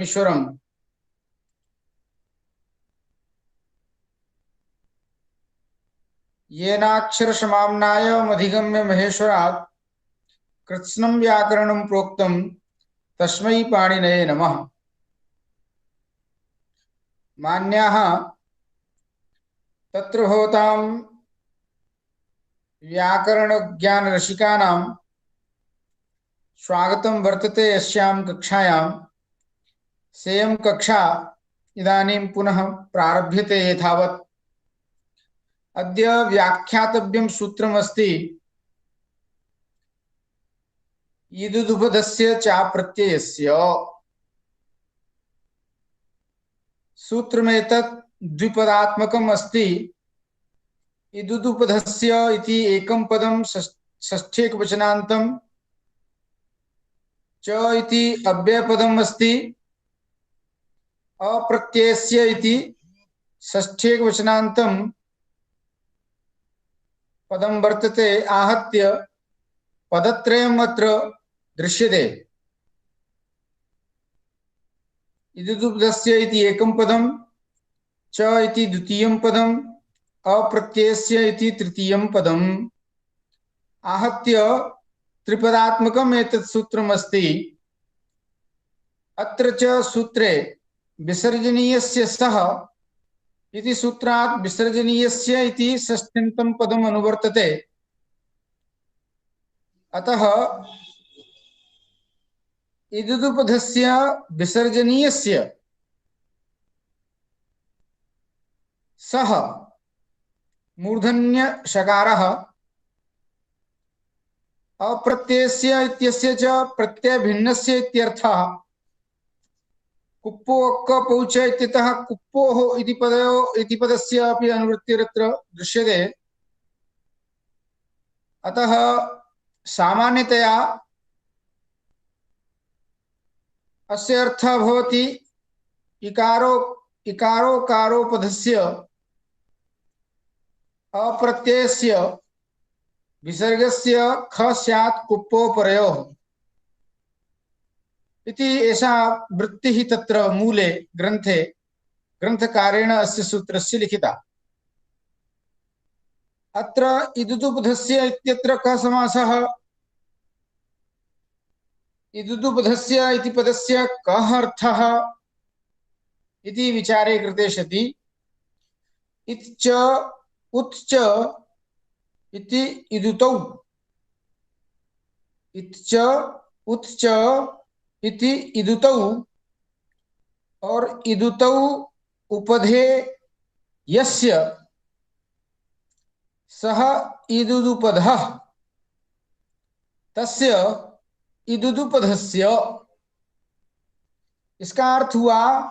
ईश्वरम येनाक्षरसमाम्नायमधिगम्य महेश्वरात् कृत्स्नं व्याकरणं प्रोक्तं तस्मै पाणिनये नमः। मान्याः तत्र भवतां व्याकरणज्ञानरसिकानां स्वागतं वर्तते अस्यां कक्षायां। सेयं कक्षा इदानीं पुनः प्रारभ्यते यथावत्। अद्य व्याख्यातव्यं सूत्रमस्ति इदुदुपधस्य चाप्रत्ययस्य। सूत्रमेतत् द्विपदात्मकम् अस्ति। इदुदुपधस्य इति एकं पदं षष्ठ्येकवचनान्तं च इति अव्ययपदम् अस्ति। अप्रत्ययस्य इति षष्ठ्येकवचनान्तं पदं वर्तते। आहत्य पदत्रयम् अत्र दृश्यते। इदुदुपधस्य इति एकं पदं, च इति द्वितीयं पदं, अप्रत्ययस्य इति तृतीयं पदम्। आहत्य त्रिपदात्मकम् एतत् सूत्रमस्ति। अत्र च सूत्रे विसर्जनीयस्य सः इति सूत्रात् विसर्जनीयस्य इति षष्ठ्यन्तं पदम् अनुवर्तते। अतः इदुदुपधस्य विसर्जनीयस्य सः मूर्धन्य शकारः, अप्रत्ययस्य इत्यस्य च प्रत्ययभिन्नस्य इत्यर्थः। कुप्पो अक्क पौच इत्यतः कुप्पोः इति पदस्य अपि अनुवृत्तिरत्र दृश्यते। अतः सामान्यतया अस्य अर्थः भवति इकारोकारोपधस्य अप्रत्ययस्य विसर्गस्य ख स्यात् कुप्पो परयोः इति एषा वृत्तिः तत्र मूले ग्रन्थकारेण अस्य सूत्रस्य लिखिता। अत्र इदुदुपधस्य इत्यत्र कः समासः? इदुदुपधस्य इति पदस्य कः अर्थः इति विचारे कृते सति इच्च उत्च इति इदुतौ, इच्च उत्च इति इदुतौ और इदुतौ उपधे यस्य सह इदुदुपधः तस्य इदुदुपधस्य। इसका अर्थ हुआ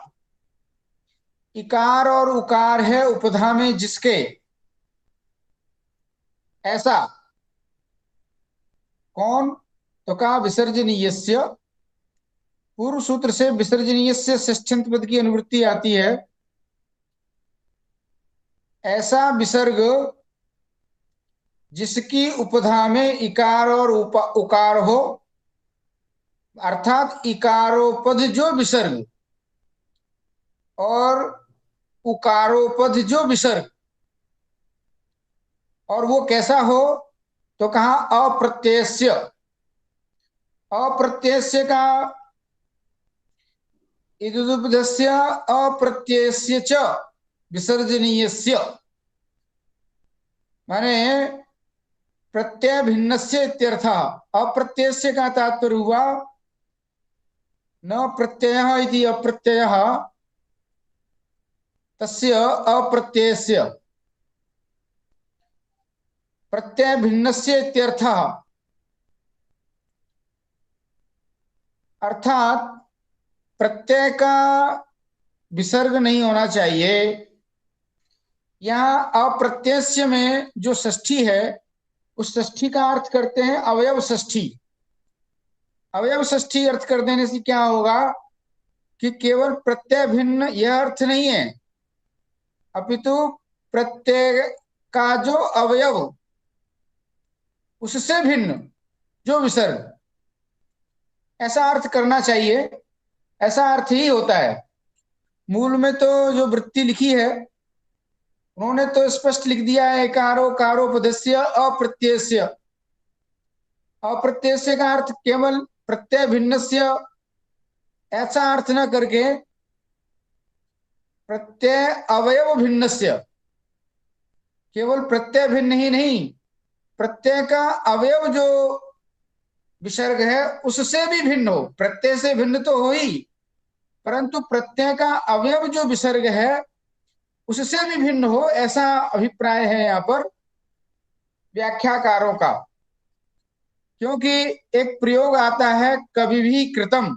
इकार और उकार है उपधा में जिसके, ऐसा कौन? तो कहा विसर्जनीयस्य। पूर्व सूत्र से विसर्जनीयस्य षष्ठ्यंत पद की अनुवृत्ति आती है। ऐसा विसर्ग जिसकी उपधा में इकार और उकार हो, अर्थात इकारोपध जो विसर्ग और उकारोपध जो विसर्ग, और वो कैसा हो? तो कहा अप्रत्ययस्य। अप्रत्ययस्य का इदुदुपधस्य अप्रत्ययस्य च विसर्जनीयस्य, माने प्रत्यय भिन्नस्य इत्यर्थः। अप्रत्ययस्य का तात्पर्य हुआ न प्रत्ययः इति अप्रत्ययः तस्य अप्रत्ययस्य, प्रत्यय भिन्नस्य इत्यर्थः। अर्थात प्रत्यय का विसर्ग नहीं होना चाहिए। यहाँ अप्रत्ययस्य में जो षष्ठी है उस षष्ठी का अर्थ करते हैं अवयव षष्ठी। अवयव षष्ठी अर्थ कर देने से क्या होगा कि केवल प्रत्यय भिन्न यह अर्थ नहीं है, अपितु प्रत्यय का जो अवयव उससे भिन्न जो विसर्ग, ऐसा अर्थ करना चाहिए। ऐसा अर्थ ही होता है। मूल में तो जो वृत्ति लिखी है उन्होंने तो स्पष्ट लिख दिया है, कारो कारो पदस्य अप्रत्ययस्य। अप्रत्यय का अर्थ केवल प्रत्यय भिन्नस्य, ऐसा अर्थ न करके प्रत्यय अवयव भिन्नस्य, केवल प्रत्यय भिन्न ही नहीं, प्रत्यय का अवयव जो विसर्ग है उससे भी भिन्न हो। प्रत्यय से भिन्न तो हो ही, परंतु प्रत्यय का अवयव जो विसर्ग है उससे भी भिन्न हो, ऐसा अभिप्राय है यहाँ पर व्याख्याकारों का। क्योंकि एक प्रयोग आता है कभी भी कृतम,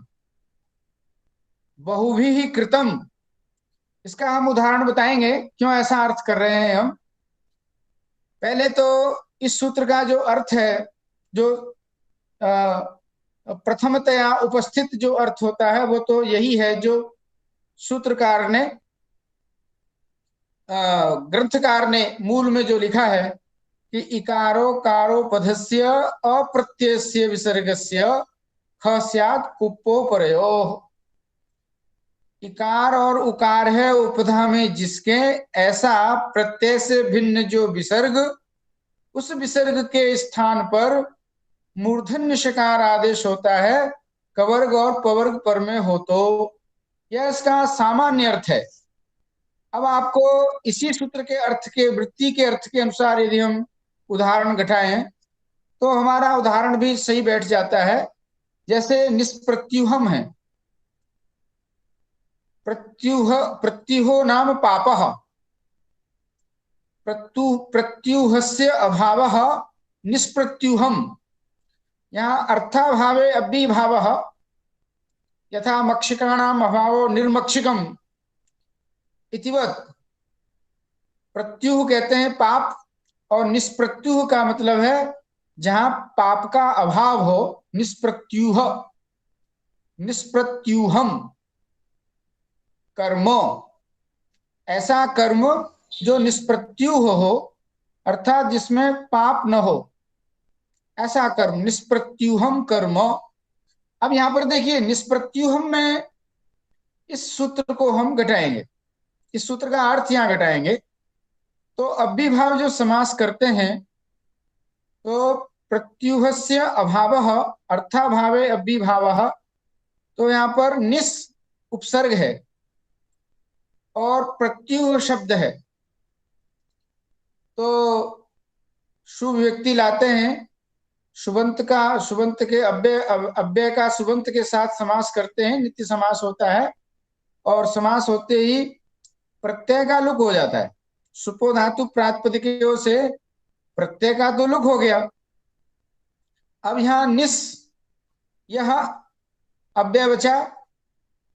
बहु भी कृतम, इसका हम उदाहरण बताएंगे क्यों ऐसा अर्थ कर रहे हैं हम। पहले तो इस सूत्र का जो अर्थ है, जो प्रथमतया उपस्थित जो अर्थ होता है वो तो यही है जो सूत्रकार ने, ग्रंथकार ने मूल में जो लिखा है कि इकारो कारो पदस्य अप्रत्ययस्य विसर्गस्य ख स्यात् कुप्पो परयो। इकार और उकार है उपधा में जिसके, ऐसा प्रत्यय से भिन्न जो विसर्ग, उस विसर्ग के स्थान पर मूर्धन्य शकार आदेश होता है, कवर्ग और पवर्ग पर में हो तो। यह इसका सामान्य अर्थ है। अब आपको इसी सूत्र के अर्थ के, वृत्ति के अर्थ के अनुसार यदि हम उदाहरण घटाएं तो हमारा उदाहरण भी सही बैठ जाता है। जैसे निष्प्रत्यूहम है, प्रत्यूह प्रत्यूहो नाम पापः, प्रत्यूहस्य अभावः निष्प्रत्यूहम। यहाँ अर्थाभावे अव्यभावः, यथा मक्षिकाणाम अभावो निर्मक्षिकम इतिवत। प्रत्युह कहते हैं पाप, और निष्प्रत्युह का मतलब है जहां पाप का अभाव हो, निष्प्रत्युह। निष्प्रत्यूहम कर्म, ऐसा कर्म जो निष्प्रत्युह हो, अर्थात जिसमें पाप न हो, ऐसा कर्म निष्प्रत्यूहम कर्म। अब यहां पर देखिए निष्प्रत्यूहम में इस सूत्र को हम घटाएंगे, इस सूत्र का अर्थ यहां घटाएंगे। तो अव्यभाव जो समास करते हैं तो प्रत्यूहस्य अभावः अर्थाभावे अव्यभावः, तो यहां पर निस उपसर्ग है और प्रत्यूह शब्द है, तो शुभ व्यक्ति लाते हैं, शुभंत का, शुभंत के अव्यय अव्यय का शुभंत के साथ समास करते हैं, नित्य समास होता है। और समास होते ही प्रत्यय का लुक हो जाता है, सुपो धातु प्रातिपदिकों से प्रत्यय का तो लुक हो गया। अब यहां निस, यह अव्यय बचा,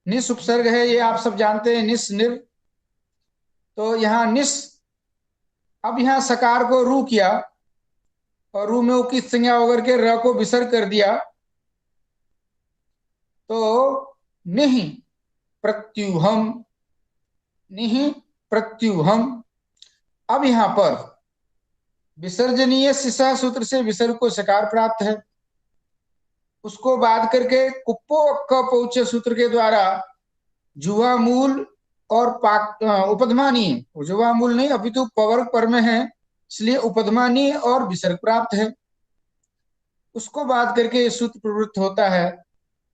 निस उपसर्ग है, ये आप सब जानते हैं, निस निर। तो यहां निस, अब यहां सकार को रू किया और रू में उकी संज्ञा होकर के र को विसर्ग कर दिया, तो निहि प्रत्यूहम, निहि प्रत्यूहम। अब यहां पर विसर्जनीय सिसा सूत्र से विसर्ग को सकार प्राप्त है, उसको बाध करके कुप्पो क पौचे सूत्र के द्वारा जुवा मूल और पाक उपधमानी, जुवा मूल नहीं अपितु पवर्ग पर में है, इसलिए उपधमानी और विसर्ग प्राप्त है। उसको बात करके सूत्र प्रवृत्त होता है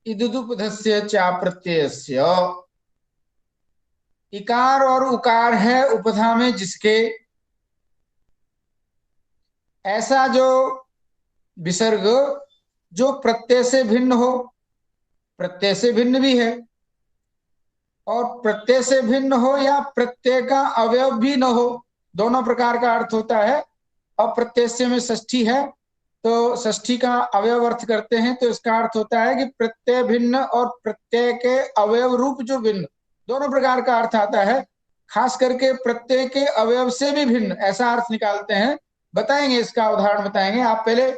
इदुदुपधस्य चा प्रत्ययस्य। इकार और उकार है उपधा में जिसके, ऐसा जो विसर्ग जो प्रत्यय से भिन्न हो, प्रत्यय से भिन्न भी है, और प्रत्यय से भिन्न हो या प्रत्यय का अवयव भी न हो, दोनों प्रकार का अर्थ होता है। अप्रत्यय में षष्ठी है तो षष्ठी का अवयव अर्थ करते हैं, तो इसका अर्थ होता है कि प्रत्यय भिन्न और प्रत्यय के अवयव रूप जो भिन्न, दोनों प्रकार का अर्थ आता है। खास करके प्रत्यय के अवयव से भी भिन्न, ऐसा अर्थ निकालते हैं। बताएंगे, इसका उदाहरण बताएंगे। आप पहले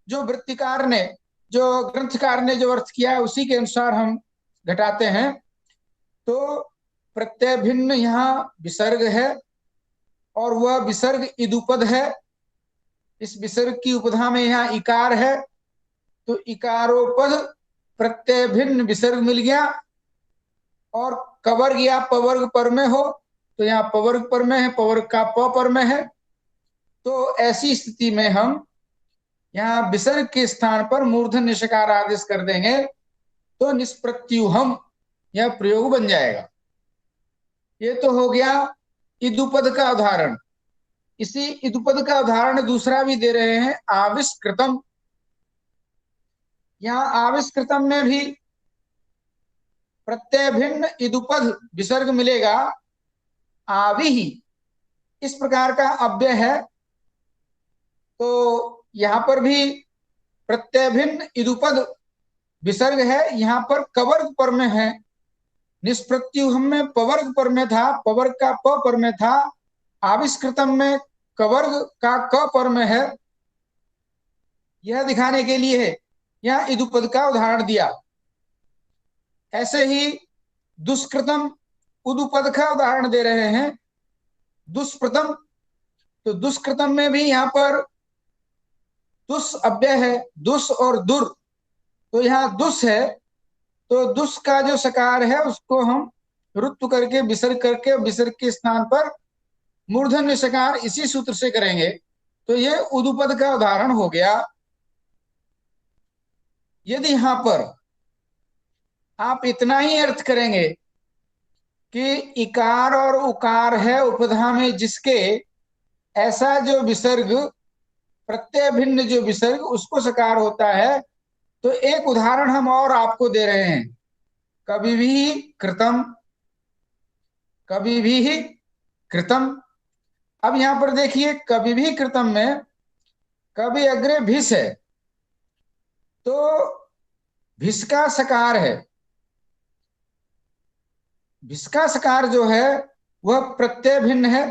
जो वृत्तिकार ने, जो ग्रंथकार ने जो अर्थ किया है उसी के अनुसार हम घटाते हैं। तो प्रत्यय भिन्न यहाँ विसर्ग है, और वह विसर्ग इदुपद है। इस विसर्ग की उपधा में यहाँ इकार है, तो इकारोपद प्रत्यय भिन्न विसर्ग मिल गया, और कवर्ग या पवर्ग पर में हो, तो यहाँ पवर्ग पर में है, पवर्ग का प पर में है, तो ऐसी स्थिति में हम यहाँ विसर्ग के स्थान पर मूर्धन्य निषकार आदेश कर देंगे, तो निष्प्रत्युहम यह प्रयोग बन जाएगा। ये तो हो गया इदुपद का उदाहरण। इसी इदुपद का उदाहरण दूसरा भी दे रहे हैं, आविष्कृतम। यहाँ आविष्कृतम में भी प्रत्यय भिन्न इदुपद विसर्ग मिलेगा, आवि ही इस प्रकार का अव्यय है। तो यहां पर भी प्रत्यय भिन्न इदुपद विसर्ग है, यहां पर कवर्ग पर में है। निष्प्रत्युहम में पवर्ग पर में था, पवर्ग का प पर में था। आविष्कृतम में कवर्ग का क पर में है। यह दिखाने के लिए है यह इदुपद का उदाहरण दिया। ऐसे ही दुष्कृतम उदुपद का उदाहरण दे रहे हैं, दुष्प्रतम। तो दुष्कृतम में भी यहां पर दुस अव्यय है, दुस और दुर, तो यहाँ दुस है, तो दुस का जो सकार है उसको हम रुत्व करके विसर्ग करके विसर्ग के स्थान पर मूर्धन्य सकार इसी सूत्र से करेंगे, तो ये उदुपद का उदाहरण हो गया। यदि यहां पर आप इतना ही अर्थ करेंगे कि इकार और उकार है उपधा में जिसके, ऐसा जो विसर्ग प्रत्यय भिन्न जो विसर्ग उसको सकार होता है, तो एक उदाहरण हम और आपको दे रहे हैं, कभी भी कृतम, कभी भी कृतम। अब यहां पर देखिए कभी भी कृतम में कभी अग्रे भिस है, तो भिस का सकार है। भिस का सकार जो है वह प्रत्यय भिन्न है,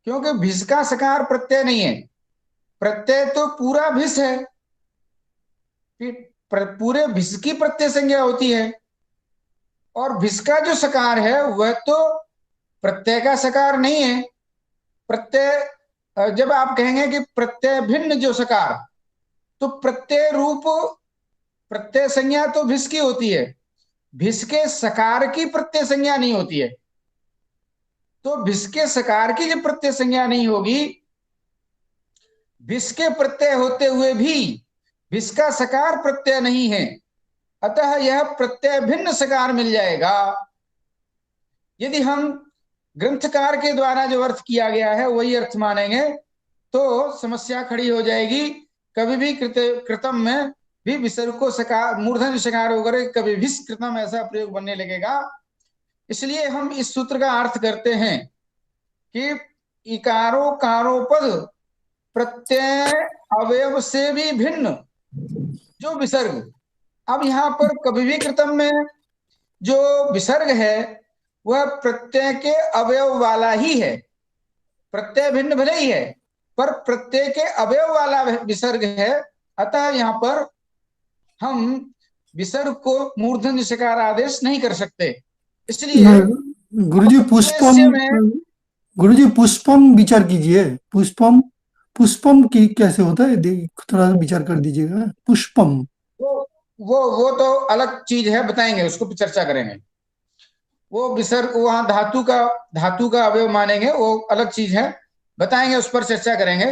क्योंकि भिस का सकार प्रत्यय नहीं है। प्रत्यय तो पूरा भिस है, पूरे भिस की प्रत्यय संज्ञा होती है, और भिस का जो सकार है वह तो प्रत्यय का सकार नहीं है। प्रत्यय जब आप कहेंगे कि प्रत्यय भिन्न जो सकार, तो प्रत्यय रूप प्रत्यय संज्ञा तो भिस की होती है, भिस के सकार की प्रत्यय संज्ञा नहीं होती है। तो भिस के सकार की जब प्रत्यय संज्ञा नहीं होगी, भिस के प्रत्यय होते हुए भी भिस का सकार प्रत्यय नहीं है, अतः यह प्रत्यय भिन्न सकार मिल जाएगा। यदि हम ग्रंथकार के द्वारा जो अर्थ किया गया है वही अर्थ मानेंगे, तो समस्या खड़ी हो जाएगी। कभी भी कृतम में भी विसर्ग को सकार मूर्धन्य सकार होकर कभी भी कृतम ऐसा प्रयोग बनने लगेगा। इसलिए हम इस सूत्र का अर्थ करते हैं कि इकारो कारोपद प्रत्यय अवयव से भी भिन्न जो विसर्ग, अब यहां पर कभी भी कृतम में जो विसर्ग है वह प्रत्यय के अवयव वाला ही है। प्रत्यय भिन्न भले ही है, पर प्रत्यय के अवयव वाला विसर्ग है, अतः यहां पर हम विसर्ग को मूर्धन्य सकार आदेश नहीं कर सकते। इसलिए गुरुजी पुष्पम, में गुरुजी पुष्पम विचार कीजिए। पुष्पम, पुष्पम की कैसे होता है थोड़ा विचार कर दीजिएगा। पुष्पम वो वो तो अलग चीज है, बताएंगे, उसको भी चर्चा करेंगे। वो विसर्ग वहां धातु का अवयव मानेंगे, वो अलग चीज है, बताएंगे, उस पर चर्चा करेंगे।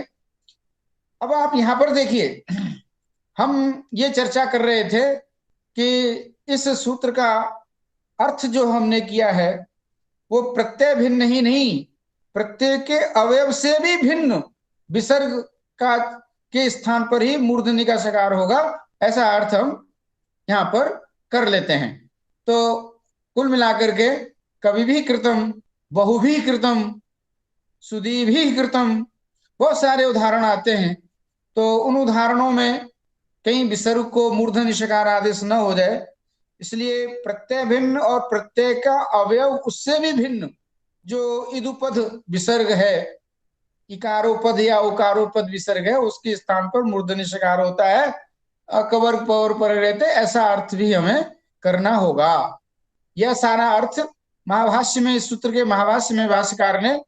अब आप यहां पर देखिए, हम ये चर्चा कर रहे थे कि इस सूत्र का अर्थ जो हमने किया है वो प्रत्यय भिन्न ही नहीं, प्रत्यय के अवयव से भी भिन्न विसर्ग का के स्थान पर ही मूर्धन्य का सकार होगा, ऐसा अर्थ हम यहां पर कर लेते हैं। तो कुल मिलाकर के कभी भी कृतम, बहु भी कृतम, सुधी भी कृतम, बहुत सारे उदाहरण आते हैं। तो उन उदाहरणों में कहीं विसर्ग को मूर्धन्य सकार आदेश न हो जाए, इसलिए प्रत्यय भिन्न और प्रत्यय का अवयव उससे भी भिन्न जो इदुपद विसर्ग है, इकारोपद या उकारोपद विसर्ग है, उसके स्थान पर मूर्धन्य सकार होता है, कवर पवर पर रहते, ऐसा अर्थ भी हमें करना होगा। यह सारा अर्थ महाभाष्य में, इस सूत्र के महाभाष्य में भाष्यकार ने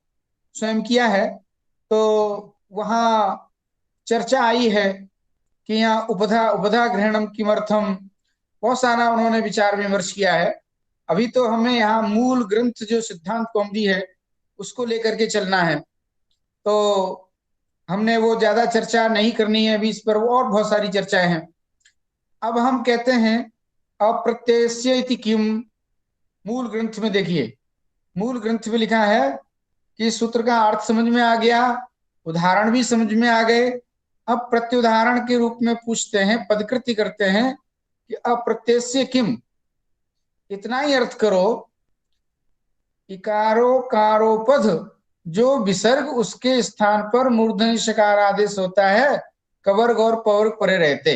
स्वयं किया है। तो वहां चर्चा आई है कि यहाँ उपधा उपधा ग्रहणम किमर्थम, बहुत सारा उन्होंने विचार विमर्श किया है। अभी तो हमें यहाँ मूल ग्रंथ जो सिद्धांत कौमुदी है उसको लेकर के चलना है, तो हमने वो ज्यादा चर्चा नहीं करनी है अभी इस पर, और बहुत सारी चर्चाएं हैं। अब हम कहते हैं अप्रत्ययस्य इति किम। मूल ग्रंथ में देखिए, मूल ग्रंथ में लिखा है कि सूत्र का अर्थ समझ में आ गया, उदाहरण भी समझ में आ गए। अब प्रत्युदाहरण के रूप में पूछते हैं, पदकृति करते हैं कि अप्रत्ययस्य किम, इतना ही अर्थ करो। इकारो कारोपध जो विसर्ग उसके स्थान पर मूर्धन्य शकार आदेश होता है, कवर्ग और पवर्ग परे रहते,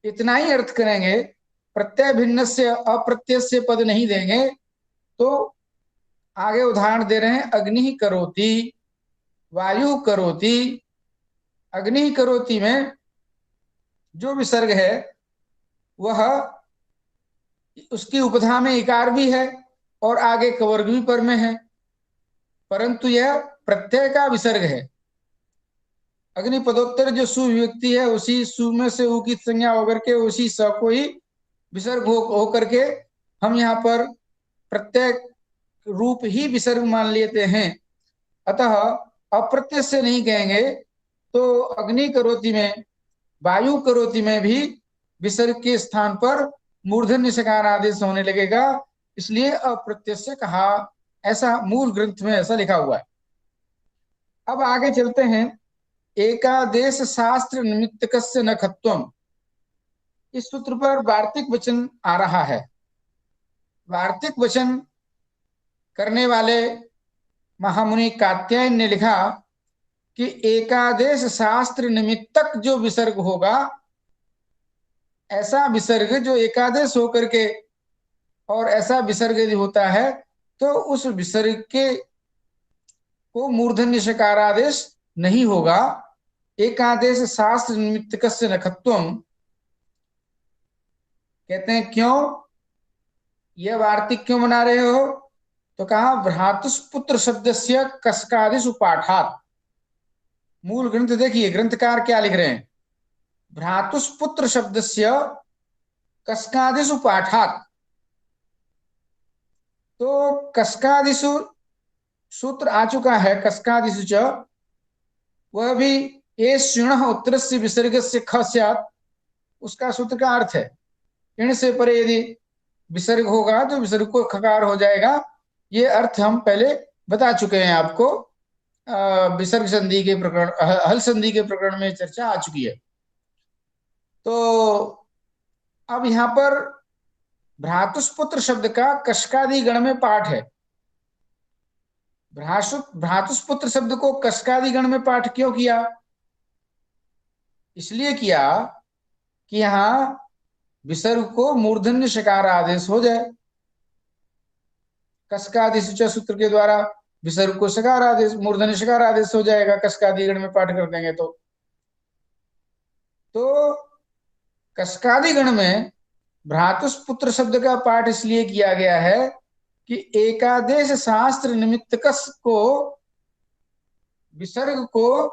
इतना ही अर्थ करेंगे। प्रत्यय भिन्न से अप्रत्यय से पद नहीं देंगे। तो आगे उदाहरण दे रहे हैं, अग्नि करोति, वायु करोति। अग्नि करोति में जो विसर्ग है वह, उसकी उपधा में इकार भी है और आगे कवर्ग भी पर में है, परंतु यह प्रत्यय का विसर्ग है। अग्नि पदोत्तर जो सु विभक्ति है, उसी सु में से उ की संज्ञा होकर के उसी स को ही विसर्ग होकर के हम यहाँ पर प्रत्यय रूप ही विसर्ग मान लेते हैं। अतः अप्रत्यय से नहीं कहेंगे, तो अग्नि करोति में, वायु करोति में भी विसर्ग के स्थान पर मूर्धन्य शकार आदेश होने लगेगा, इसलिए अप्रत्यय से कहा, ऐसा मूल ग्रंथ में ऐसा लिखा हुआ है। अब आगे चलते हैं, एकादेश शास्त्र निमित्तकस्य न खत्वम। इस सूत्र पर वार्तिक वचन आ रहा है। वार्तिक वचन करने वाले महामुनि कात्यायन ने लिखा कि एकादेश शास्त्र निमित्तक जो विसर्ग होगा, ऐसा विसर्ग जो एकादेश होकर के, और ऐसा विसर्ग यदि होता है तो उस विसर्ग के को मूर्धन्य शकारादेश नहीं होगा। एकादेश शास्त्र निमित्तकस्य नखत्वम। कहते हैं क्यों, यह वार्तिक क्यों बना रहे हो? तो कहा भ्रातुष्पुत्र शब्दस्य कसकादिश उपाठात। मूल ग्रंथ देखिए, ग्रंथकार क्या लिख रहे हैं, भ्रातुष्पुत्र शब्दस्य कसकादिश उपाठात। तो कसकादिशु सूत्र आ चुका है, कसकादिशु च, वह भी ये क्षीण उत्तर से विसर्ग से ख स्यात्, उसका सूत्र का अर्थ है इन से परे यदि विसर्ग होगा तो विसर्ग को खकार हो जाएगा। ये अर्थ हम पहले बता चुके हैं आपको, विसर्ग संधि के प्रकरण, हल संधि के प्रकरण में चर्चा आ चुकी है। तो अब यहाँ पर भ्रातुष्पुत्र शब्द का कशकादि गण में पाठ है। भ्रातुष्पुत्र शब्द को कशकादि गण में पाठ क्यों किया? इसलिए किया कि यहां विसर्ग को मूर्धन्य शकार आदेश हो जाए। कसकादि सूत्र के द्वारा विसर्ग को शकार आदेश, मूर्धन्य शकार आदेश हो जाएगा, कसकादि गण में पाठ कर देंगे तो कसकादि गण में भ्रातुष्पुत्र शब्द का पाठ इसलिए किया गया है कि एकादेश शास्त्र निमित्तकस को, विसर्ग को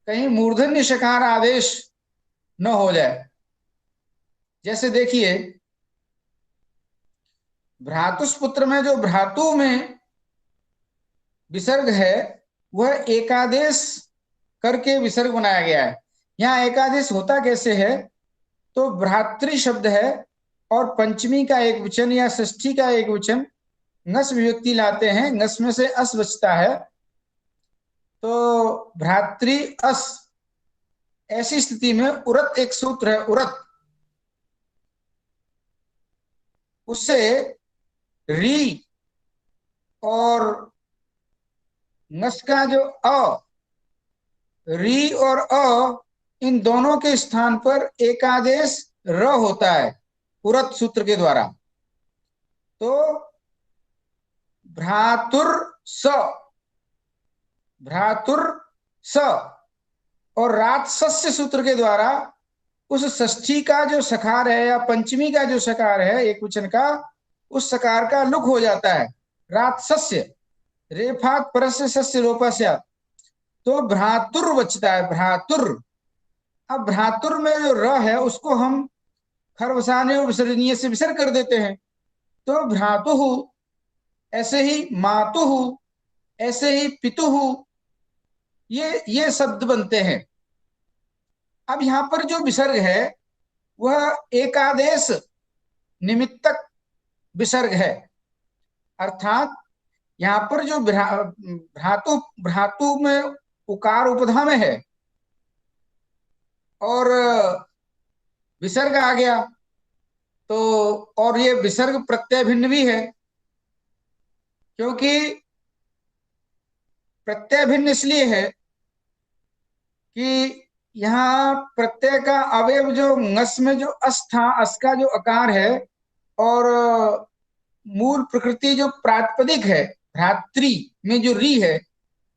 कहीं मूर्धन्य शकार आदेश न हो जाए। जैसे देखिए, भ्रातुष्पुत्र में जो भ्रातु में विसर्ग है वह एकादेश करके विसर्ग बनाया गया है। यहाँ एकादेश होता कैसे है? तो भ्रातृ शब्द है और पंचमी का एक वचन या षष्ठी का एक वचन नस विभक्ति लाते हैं, नस में से अस बचता है, तो भ्रातृ अस। ऐसी स्थिति में उरत एक सूत्र है, उरत, उससे री और नस का जो अ, री और अ, इन दोनों के स्थान पर एकादेश र होता है उरत सूत्र के द्वारा। तो भ्रातुर स, भ्रातुर स और रात सस्य सूत्र के द्वारा उस षष्ठी का जो सकार है या पंचमी का जो सकार है एक वचन का, उस सकार का लुक हो जाता है, रात सस्य, रेफात परस्य सस्य लोपस्यात्, तो भ्रातुर बचता है, भ्रातुर। अब भ्रातुर में जो र है उसको हम खरवसाने और विसर्जनीय से विसर्ग कर देते हैं। तो भ्रातुः, ऐसे ही मातुः, ऐसे ही पितुः, ये शब्द बनते हैं। अब यहां पर जो विसर्ग है वह एकादेश निमित्तक विसर्ग है। अर्थात यहाँ पर जो भ्रातु भ्रातु में उकार उपधा में है और विसर्ग आ गया, तो और ये विसर्ग प्रत्यय भिन्न भी है, क्योंकि प्रत्यय भिन्न इसलिए है कि यहाँ प्रत्यय का अवयव जो ngस में जो अस था, अस का जो अकार है, और मूल प्रकृति जो प्रातिपदिक है भ्रातृ में जो री है,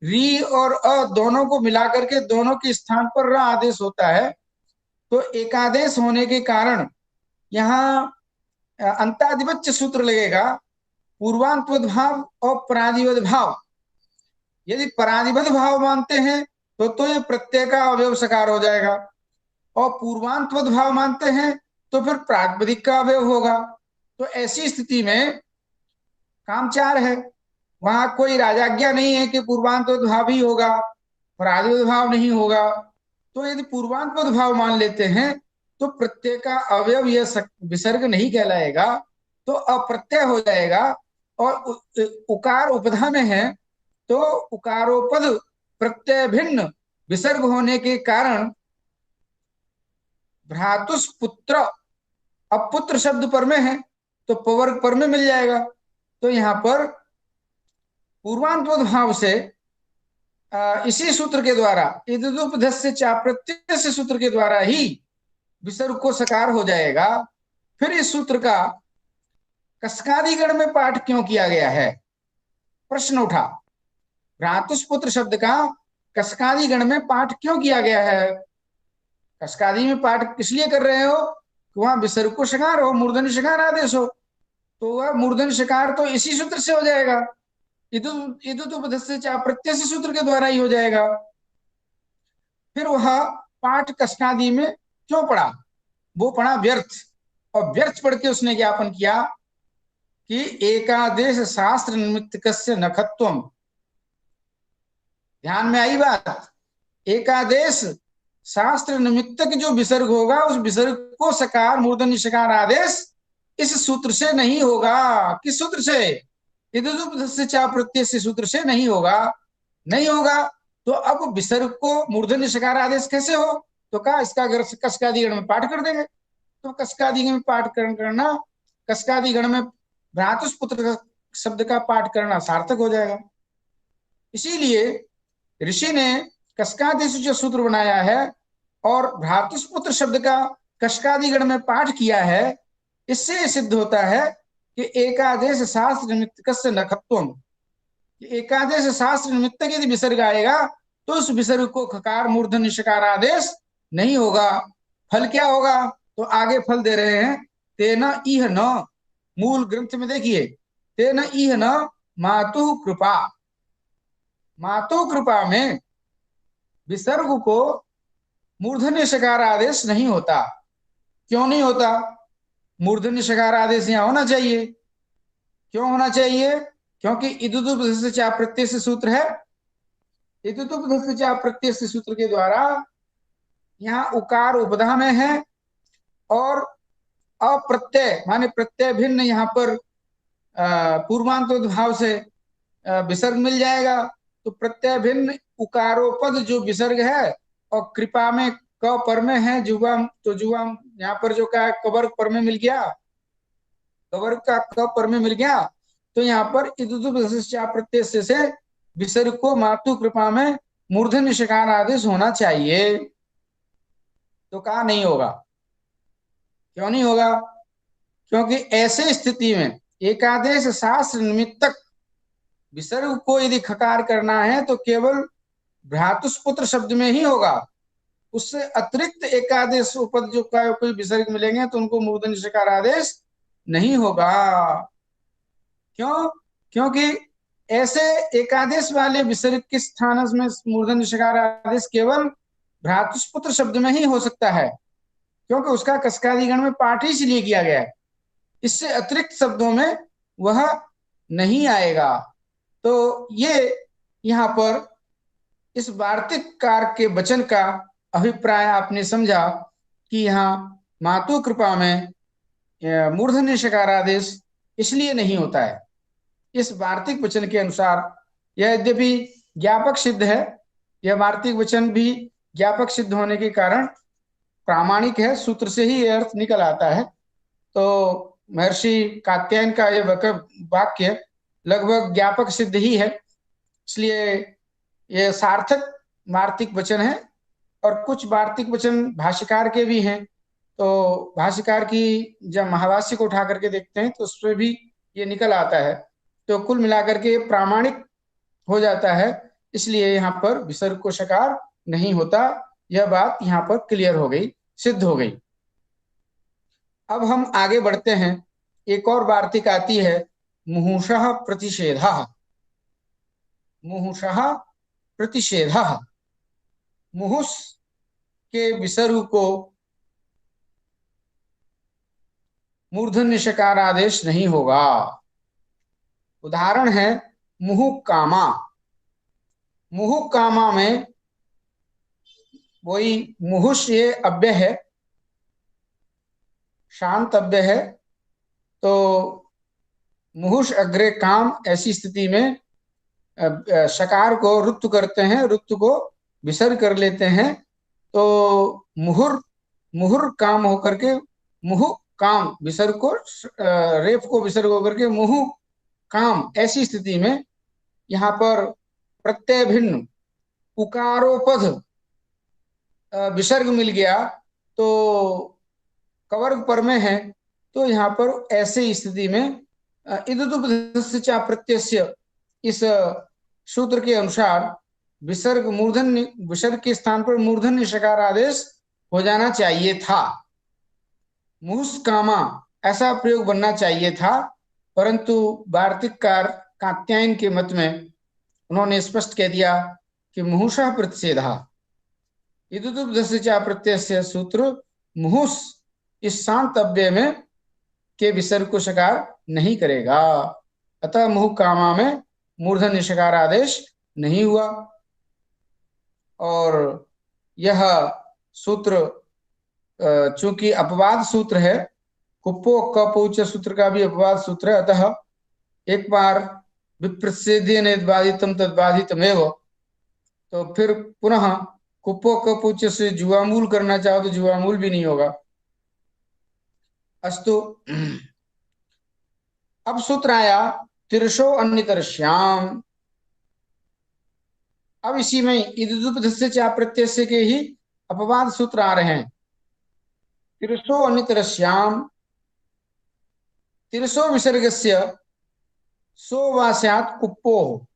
री और अ दोनों को मिलाकर के दोनों के स्थान पर र आदेश होता है। तो एकादेश होने के कारण यहाँ अंतादिवच्य सूत्र लगेगा, पूर्वांतवद भाव और परादिवद भाव। यदि परादिवद भाव मानते हैं तो ये प्रत्यय का अवयव सकार हो जाएगा, और पूर्वांतवद भाव मानते हैं तो फिर प्रातिपदिक का अवयव होगा। तो ऐसी स्थिति में काम चार है, वहां कोई राजाज्ञा नहीं है कि पूर्वांतवद भाव ही होगा, परादिवद भाव नहीं होगा। तो यदि पूर्वांतवद भाव मान लेते हैं तो प्रत्यय का अवयव यह विसर्ग नहीं कहलाएगा, तो अप्रत्यय हो जाएगा। और उकार उपधा में है तो उकारोपद प्रत्यय भिन्न विसर्ग होने के कारण भ्रातुस पुत्र, अब पुत्र शब्द पर में है तो पवर्ग पर में मिल जाएगा। तो यहाँ पर पूर्वांतवद भाव से इसी सूत्र के द्वारा इदुपधस्य चाप्रत्यय से सूत्र के द्वारा ही विसर्ग को सकार हो जाएगा। फिर इस सूत्र का कसकादिगण में पाठ क्यों किया गया है, प्रश्न उठा। भ्रातुस्पुत्र शब्द का कसकादिगण में पाठ क्यों किया गया है? कसकादि में पाठ इसलिए कर रहे हो कि वहां विसर्ग को सकार हो, मूर्धन्य सकार आदेश हो, तो वह मूर्धन्य सकार तो इसी सूत्र से हो जाएगा, इदुपधस्य चाप्रत्यय से सूत्र के द्वारा ही हो जाएगा। फिर वह पाठ कसकादि में क्यों पढ़ा? वो पढ़ा व्यर्थ, और व्यर्थ पढ़ के उसने ज्ञापन किया कि एकादेश शास्त्र निमित्तकस्य नखत्वम। ध्यान में आई बात? एकादेश शास्त्र निमित्तक जो विसर्ग होगा उस विसर्ग को सकार मूर्धन्य सकार आदेश इस सूत्र से नहीं होगा। किस सूत्र से? इदुपधस्य चाप्रत्यय से सूत्र से नहीं होगा। नहीं होगा तो अब विसर्ग को मूर्धन्य सकार आदेश कैसे हो? तो कहा इसका कसकादिगण में पाठ कर देंगे। तो कसकादिगण में पाठ करना, कसकादिगण में भ्रातुस्पुत्र शब्द का पाठ करना सार्थक हो जाएगा। इसीलिए ऋषि ने कसकादिश जो सूत्र बनाया है और भ्रातुस्पुत्र शब्द का कसकादिगण में पाठ किया है, इससे सिद्ध होता है कि एकादेश शास्त्र निमित्तकस्य नखत्वम। एकादेश शास्त्र निमित्तक यदि विसर्ग आएगा तो उस विसर्ग को खकार मूर्धन्य सकार आदेश नहीं होगा। फल क्या होगा? तो आगे फल दे रहे हैं, तेन इह न, मूल ग्रंथ में देखिए, तेन इह न मातु कृपा। मातु कृपा में विसर्ग को मूर्धन्य सकार आदेश नहीं होता। क्यों नहीं होता? मूर्धन्य सकार आदेश यहां होना चाहिए। क्यों होना चाहिए? क्योंकि इदुपधस्य चाप्रत्यय से सूत्र है, इदुपधस्य चाप्रत्यय से सूत्र के द्वारा यहाँ उकार उपधा में है और अप्रत्यय माने प्रत्यय भिन्न यहाँ पर पूर्वांतोद भाव से विसर्ग मिल जाएगा। तो प्रत्यय भिन्न उकारोपद जो विसर्ग है, और कृपा में क पर में है जुवाम, तो जुवाम यहाँ पर जो का कवर्ग पर में मिल गया, कवर्ग का क पर में मिल गया। तो यहाँ पर प्रत्यय से विसर्ग को मातु कृपा में मूर्धन्य सकार आदेश होना चाहिए। तो कहा नहीं होगा। क्यों नहीं होगा? क्योंकि ऐसे स्थिति में एकादेश शास्त्र निमित्तक विसर्ग को यदि खकार करना है तो केवल भ्रातुस्पुत्र शब्द में ही होगा। उससे अतिरिक्त एकादेश उपद जो का कोई विसर्ग मिलेंगे तो उनको मूर्धन्य सकार आदेश नहीं होगा। क्यों? क्योंकि ऐसे एकादेश वाले विसर्ग के स्थान में मूर्धन्य सकार आदेश केवल भ्रातुस्पुत्र शब्द में ही हो सकता है। क्योंकि उसका कसकादिगण में पाठ ही इसलिए किया गया है, इससे अतिरिक्त शब्दों में वह नहीं आएगा। तो ये यहाँ पर इस वार्तिक कार के वचन का अभिप्राय आपने समझा कि यहाँ मातु कृपा में मूर्धन्य शकारादेश इसलिए नहीं होता है। इस वार्तिक वचन के अनुसार यह यद्यपि ज्ञापक सिद्ध है, यह वार्तिक वचन भी ज्ञापक सिद्ध होने के कारण प्रामाणिक है, सूत्र से ही यह अर्थ निकल आता है। तो महर्षि कात्यायन का यह वाक्य लगभग ज्ञापक सिद्ध ही है, इसलिए यह सार्थक वार्तिक वचन है। और कुछ वार्तिक वचन भाष्यकार के भी हैं, तो भाष्यकार की जब महाभाष्य को उठा करके देखते हैं तो उसमें भी ये निकल आता है। तो कुल मिलाकर के प्रामाणिक हो जाता है, इसलिए यहाँ पर विसर्ग को शकार नहीं होता। यह बात यहाँ पर क्लियर हो गई, सिद्ध हो गई। अब हम आगे बढ़ते हैं। एक और वार्तिक आती है, मुहुषः प्रतिषेधः। मुहुषः प्रतिषेधः, मुहुष के विसर्ग को मूर्धन्य शकार आदेश नहीं होगा। उदाहरण है मुहु कामा। मुहु कामा में वही मुहुष ये अव्यय है, शांत अव्यय है। तो मुहुष अग्रे काम, ऐसी स्थिति में शकार को रुत्व करते हैं, रुत्व को विसर्ग कर लेते हैं। तो मुहुर मुहुर काम होकर के मुहु काम, विसर्ग को रेफ को विसर्ग होकर के मुहु काम, ऐसी स्थिति में यहाँ पर प्रत्यय भिन्न उकारोपध विसर्ग मिल गया, तो कवर्ग पर में है। तो यहाँ पर ऐसे स्थिति में इदुदुपधस्य चा प्रत्ययस्य, इस सूत्र के अनुसार विसर्ग मूर्धन्य, विसर्ग के स्थान पर मूर्धन्य शकार आदेश हो जाना चाहिए था। मुहुष कामा ऐसा प्रयोग बनना चाहिए था, परंतु वार्तिककार कात्यायन के मत में उन्होंने स्पष्ट कह दिया कि मुहुषः प्रतिषेधः इदुदुपधस्य चा प्रत्ययस्य सूत्र मुहुष इस शांत अव्यय में के विसर्ग को शकार नहीं करेगा। अतः मुहु कामा में मूर्धन्य शकार आदेश नहीं हुआ। और यह सूत्र चूंकि अपवाद सूत्र है, कुप्पो कपोच सूत्र का भी अपवाद सूत्र है, अतः एक बार विप्रसेदेन बाधितम तद्बाधितमेव, तो फिर पुनः कुप्पो कपोच से जुवामूल करना चाहो तो जुवामूल भी नहीं होगा। अस्तु, अब सूत्र आया तिरशो अन्यतरश्याम। अब इसी में इदुदुपधस्य चा प्रत्यय के ही अपवाद सूत्र आ रहे हैं। तिरशो अन्यतरश्याम, तिरशो विसर्गस्य सो वा स्यात् कुप्पो,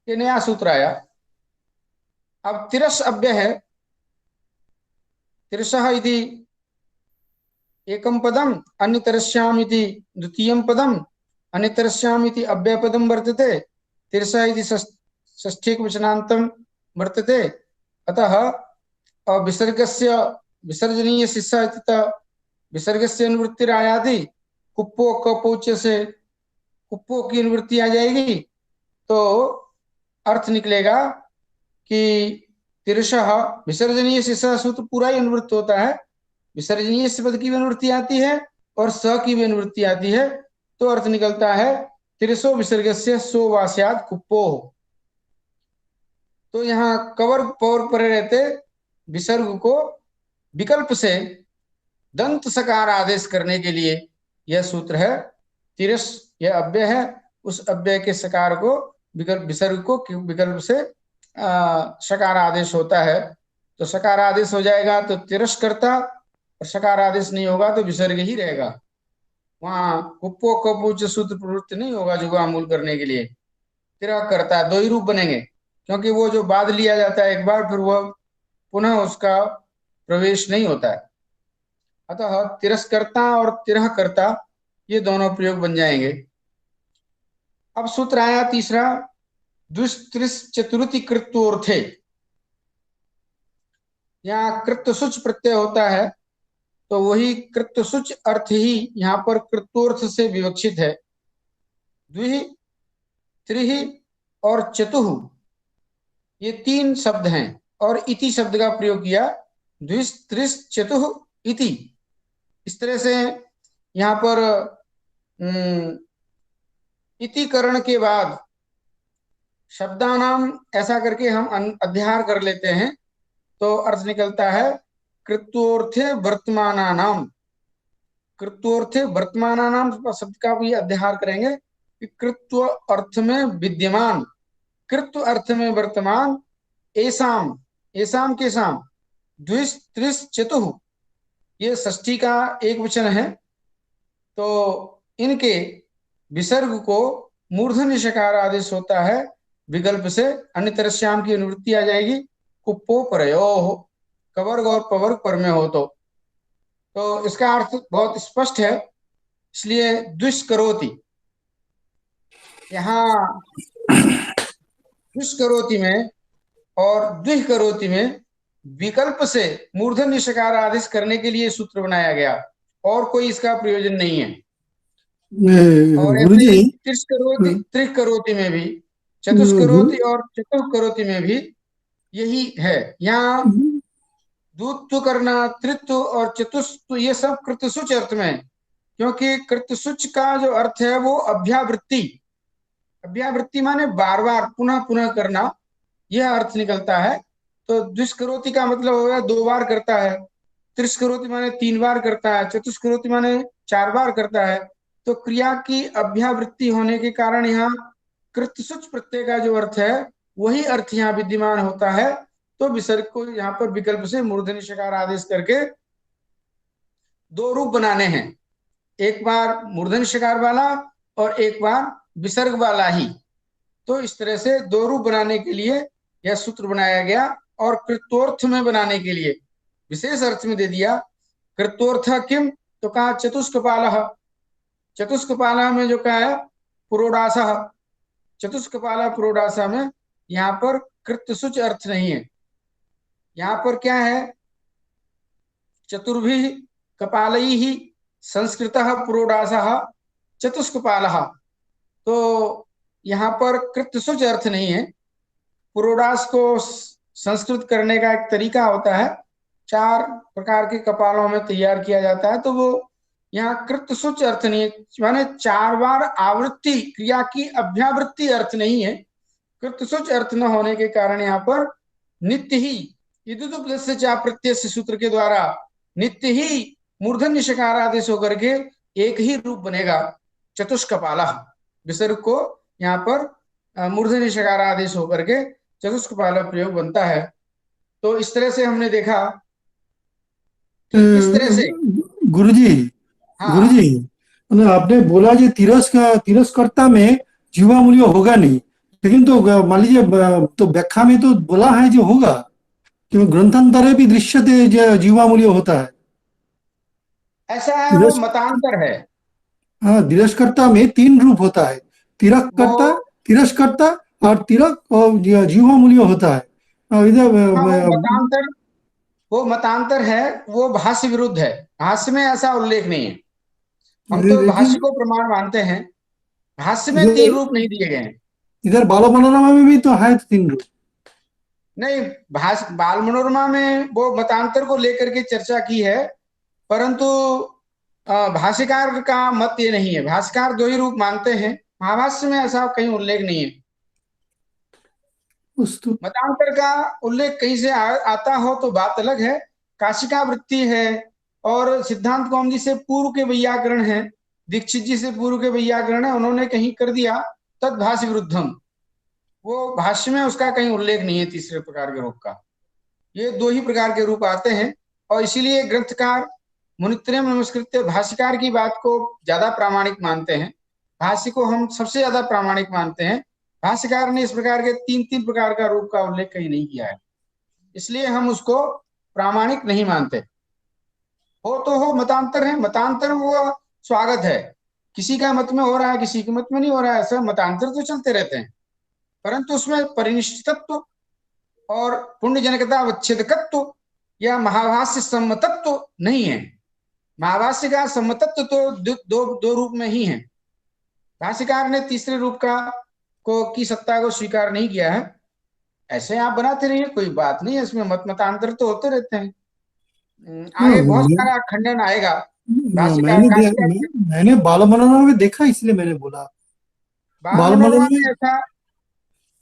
ये नया सूत्र आया। अब तिरस अव्यय है, तिरसः इति एकम पदम, अन्यतरस्याम इति द्वितीयं पदम, अन्यतरस्याम इति अव्ययपदं वर्तते, तिरसः इति षष्ठीक वचनान्तं वर्तते। अतः विसर्गस्य विसर्जनीय शिष्य इति विसर्गस्य अनुवृत्तिरायाति, कुप्पो कपोच से कुप्पो की अनुवृत्ति आ जाएगी। तो अर्थ निकलेगा कि तिरशः विसर्जनीय शिष्य सूत्र पूरा ही अनुवृत्त होता है, विसर्जनीय पद की भी अनुवृत्ति आती है और स की भी अनुवृत्ति आती है। तो अर्थ निकलता है तिरसो विसर्गस्य सो वा स्यात् कुप्पो। तो यहाँ कवर पौर पर रहते विसर्ग को विकल्प से दंत सकार आदेश करने के लिए यह सूत्र है। तिरस यह अव्यय है, उस अव्यय के सकार को विकल्प, विसर्ग को विकल्प से सकार आदेश होता है। तो सकार आदेश हो जाएगा तो तिरस्कर्ता, और सकार आदेश नहीं होगा तो विसर्ग ही रहेगा। वहां कुप्पो कपूच सूत्र प्रवृत्ति नहीं होगा जुगामूल करने के लिए। तिरह करता, दो ही रूप बनेंगे, क्योंकि वो जो बाद लिया जाता है एक बार, फिर वह पुनः उसका प्रवेश नहीं होता है। अतः तिरस्कर्ता और तिरह करता ये दोनों प्रयोग बन जाएंगे। अब सूत्र आया तीसरा, द्विस्त्रिस चतुर्थी कृत्वोर्थे। यहाँ कृत्य सुच प्रत्यय होता है, तो वही कृत्यसुच अर्थ ही यहाँ पर कृत्योर्थ से विवक्षित है। द्विहि, त्रिहि और चतुः, ये तीन शब्द हैं और इति शब्द का प्रयोग किया। द्विस त्रिस चतुः इति, इस तरह से यहाँ पर इति करण के बाद शब्दानाम ऐसा करके हम अध्यार कर लेते हैं, तो अर्थ निकलता है कृत्योर्थे वर्तमानानाम। कृत्योर्थे वर्तमानानाम शब्द का भी अध्यार करेंगे कि कृत्व अर्थ में विद्यमान, कृत्व अर्थ में वर्तमान, एसाम, एसाम के साम, द्विस त्रिस चतुः, ये षष्ठी का एक वचन है। तो इनके विसर्ग को मूर्धन्य शकार आदेश होता है विकल्प से, अन्यतर श्याम की अनुवृत्ति आ जाएगी। कुप्पो परयो हो, कवर्ग और पवर्ग पर में हो तो इसका अर्थ बहुत स्पष्ट है, इसलिए दुष्करोति, यहाँ दुष्करोति में और द्विकरोति में विकल्प से मूर्धन्य शकार आदेश करने के लिए सूत्र बनाया गया, और कोई इसका प्रयोजन नहीं है। और गुरु ऐसे जी, ही त्रिकरोति, त्रिकरोति में भी, चतुष्करोति और चतुष्करोति में भी यही है। यहाँ दूत्व करना, त्रित्व और चतुष्व, ये सब कृतसुच अर्थ में है, क्योंकि कृतसुच का जो अर्थ है वो अभ्यावृत्ति, अभ्यावृत्ति माने बार बार पुनः पुनः करना, यह अर्थ निकलता है। तो दुष्करोति का मतलब हो गया 2 बार करता है, त्रिष्करोति माने 3 बार करता है, चतुष्करोति माने 4 बार करता है। तो क्रिया की अभ्यावृत्ति होने के कारण यहाँ कृतसुच प्रत्यय का जो अर्थ है वही अर्थ यहाँ विद्यमान होता है। तो विसर्ग को यहाँ पर विकल्प से मूर्धन्य शकार आदेश करके 2 रूप बनाने हैं, एक बार मूर्धन्य शकार वाला और एक बार विसर्ग वाला ही। तो इस तरह से 2 रूप बनाने के लिए यह सूत्र बनाया गया, और कृत्योर्थ में बनाने के लिए विशेष अर्थ में दे दिया। कृत्योर्थ किम, तो कहा चतुष्कपाल, चतुष्कपाल में जो कहा है पुरोडास, चतुष्कपाल पुरोडासा में यहाँ पर कृत्यसुच अर्थ नहीं है। यहाँ पर क्या है, चतुर्भि कपालई ही संस्कृत पुरोडास चतुष्कपाल, तो यहाँ पर कृत्यसुच अर्थ नहीं है। पुरोडास को संस्कृत करने का एक तरीका होता है, 4 प्रकार के कपालों में तैयार किया जाता है, तो वो यहाँ कृत्यसुच अर्थ नहीं है, माने 4 बार आवृत्ति, क्रिया की अभ्यावृत्ति अर्थ नहीं है। कृत्यसुच अर्थ न होने के कारण यहाँ पर नित्य ही इदुदुपदस्य चा प्रत्यय सूत्र के द्वारा नित्य ही मूर्धन्य शकार आदेश होकर के एक ही रूप बनेगा, चतुष्कपाल। विसर्ग को यहाँ पर मूर्धन्य शकार आदेश होकर के चतुष्कपाल प्रयोग बनता है। तो इस तरह से हमने देखा कि किस तरह से गुरुजी, हाँ गुरुजी, मतलब आपने बोला कि तिरस्कर्ता में जीवा मूल्य होगा नहीं, लेकिन तो मान लीजिए तो व्याख्या में तो बोला है जो होगा, क्योंकि ग्रंथांतरे भी दृश्यते जीवा मूल्य होता है। ऐसा है, वो तिरस् मतांतर है। हाँ, तिरस्कर्ता में 3 रूप होता है, वो तिरस्कर्ता, तिरस्कर्ता और तिरक और जीवा मूल्य होता है। इधर हाँ, वो मतांतर है, वो भाष्य विरुद्ध है, भाष्य में ऐसा उल्लेख नहीं है। हम तो लेकिन भाष्य को प्रमाण मानते हैं, भाष्य में 3 इधर रूप नहीं दिए गए हैं। इधर बाल मनोरमा में भी तो है 3 रूप। नहीं, बाल मनोरमा में वो मतांतर को लेकर के चर्चा की है, परंतु भाष्यकार का मत ये नहीं है, भाष्यकार 2 ही रूप मानते हैं, महाभाष्य में ऐसा कहीं उल्लेख नहीं है। उस मतांतर का उल्लेख कहीं से आता हो तो बात अलग है, काशिका वृत्ति है, और सिद्धांत कौमुदी से पूर्व के वैयाकरण है, दीक्षित जी से पूर्व के वैयाकरण है, उन्होंने कहीं कर दिया तद भाष्य विरुद्धम, वो भाष्य में उसका कहीं उल्लेख नहीं है तीसरे प्रकार के रूप का। ये 2 ही प्रकार के रूप आते हैं, और इसीलिए ग्रंथकार मुनित्रयम् नमस्कृत्य भाष्यकार की बात को ज्यादा प्रामाणिक मानते हैं, भाष्य को हम सबसे ज्यादा प्रामाणिक मानते हैं। भाष्यकार ने इस प्रकार के 3 प्रकार का रूप का उल्लेख कहीं नहीं किया है, इसलिए हम उसको प्रामाणिक नहीं मानते। हो तो हो, मतांतर है, मतांतर वो स्वागत है, किसी का मत में हो रहा है, किसी के मत में नहीं हो रहा है, ऐसा मतांतर तो चलते रहते हैं, परंतु उसमें परिनिष्ठितत्व और पुण्य जनकता अवच्छेदकत्व या महाभाष्य सम्मतत्व नहीं है। महाभाष्यकार समतत्व तो दो रूप में ही है। भाष्यकार ने तीसरे रूप की सत्ता को स्वीकार नहीं किया है। ऐसे आप बनाते रहिए, कोई बात नहीं है इसमें, मतांतर तो होते रहते हैं। हाँ, आगे बहुत सारा खंडन आएगा भाष्यकार मैंने खास कर। मैंने बाल मनोरमा में देखा, इसलिए मैंने बोला। बाल बाल मनोरमा मनोरमा में ऐसा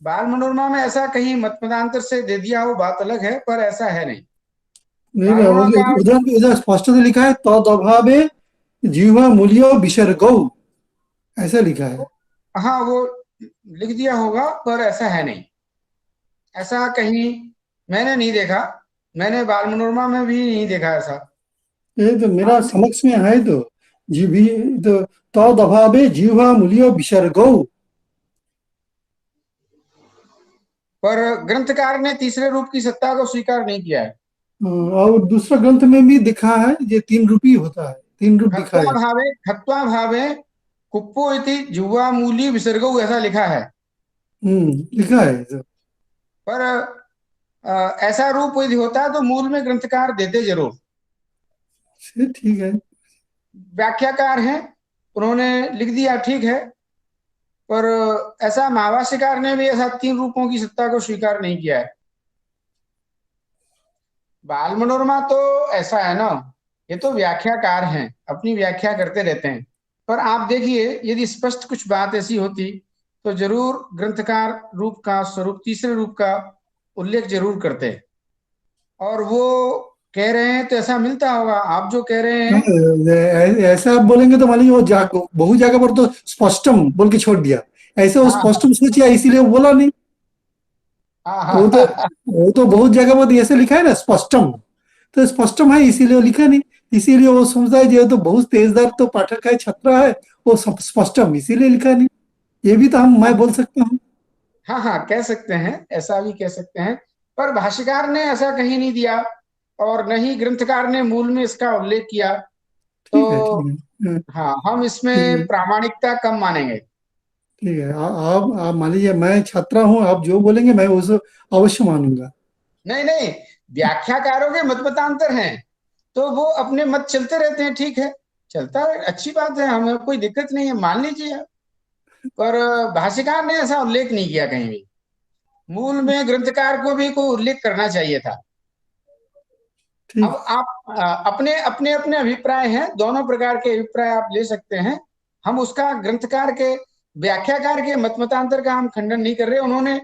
बाल मनोरमा में ऐसा कहीं मतांतर से दे दिया हो बात अलग है, पर ऐसा है नहीं। नहीं बाल नहीं, मनोरमा उधर उधर स्पष्ट से लिखा है, तद अभावे जीवा मूल्य विसर्गौ, ऐसा लिखा है। का, हाँ वो लिख दिया होगा, पर ऐसा है नहीं। ऐसा कहीं मैंने नहीं देखा, मैंने बाल मनोरमा में भी नहीं देखा ऐसा। ये तो मेरा हाँ, समक्ष में है, तो जीवी, तो तद अभावे जीवा मूल्य विसर्गौ। पर ग्रंथकार ने तीसरे रूप की सत्ता को स्वीकार नहीं किया है। और दूसरा ग्रंथ में भी दिखा है, ये 3 रूपी होता है, 3 रूप दिखाया। खत्वा भावे कुप्पो इति जुवा मूली विसर्गो, ऐसा लिखा है। लिखा है तो। पर ऐसा रूप यदि होता है तो मूल में ग्रंथकार देते जरूर। ठीक है। व्याख्याकार हैं, उन्होंने लिख दिया, ठीक है। पर ऐसा महाभाष्यकार ने भी ऐसा 3 रूपों की सत्ता को स्वीकार नहीं किया है। बाल मनोरमा तो ऐसा है ना, ये तो व्याख्याकार हैं, अपनी व्याख्या करते रहते हैं। पर आप देखिए, यदि स्पष्ट कुछ बात ऐसी होती तो जरूर ग्रंथकार रूप का स्वरूप, तीसरे रूप का उल्लेख जरूर करते। और वो कह रहे हैं तो ऐसा मिलता होगा, आप जो कह रहे हाँ, हैं। ऐसा आप बोलेंगे तो मान लीजिए वो बहुत जगह पर तो स्पष्टम बोल के छोड़ दिया, ऐसे वो हाँ स्पष्टम सोचिया, इसीलिए वो बोला नहीं। हाँ वो तो हाँ वो तो बहुत जगह पर ऐसे लिखा है ना, स्पष्टम, तो स्पष्टम है इसीलिए वो लिखा नहीं। इसीलिए वो समझता है जो तो बहुत तेजदार तो पाठक है, छात्रा है, वो स्पष्टम इसीलिए लिखा नहीं। ये भी तो मैं बोल सकता हूँ। हाँ हाँ, कह सकते हैं, ऐसा भी कह सकते हैं। पर भाष्यकार ने ऐसा कहीं नहीं दिया, और न ही ग्रंथकार ने मूल में इसका उल्लेख किया। तो ठीक है, ठीक है। हाँ, हाँ, हम ठीक इसमें है, प्रामाणिकता कम मानेंगे। ठीक है। आप मान लीजिए मैं छात्रा हूँ, आप जो बोलेंगे मैं उसे अवश्य मानूंगा। नहीं नहीं, व्याख्याकारों के मत मतांतर हैं, तो वो अपने मत चलते रहते हैं, ठीक है, चलता है, अच्छी बात है, हमें कोई दिक्कत नहीं है, मान लीजिए आप। पर भाष्यकार ने ऐसा उल्लेख नहीं किया कहीं भी। मूल में ग्रंथकार को भी कोई उल्लेख करना चाहिए था। अब ठीक। आप अपने अपने अपने अभिप्राय हैं, दोनों प्रकार के अभिप्राय आप ले सकते हैं। हम उसका ग्रंथकार के, व्याख्याकार के मत मतांतर का हम खंडन नहीं कर रहे। उन्होंने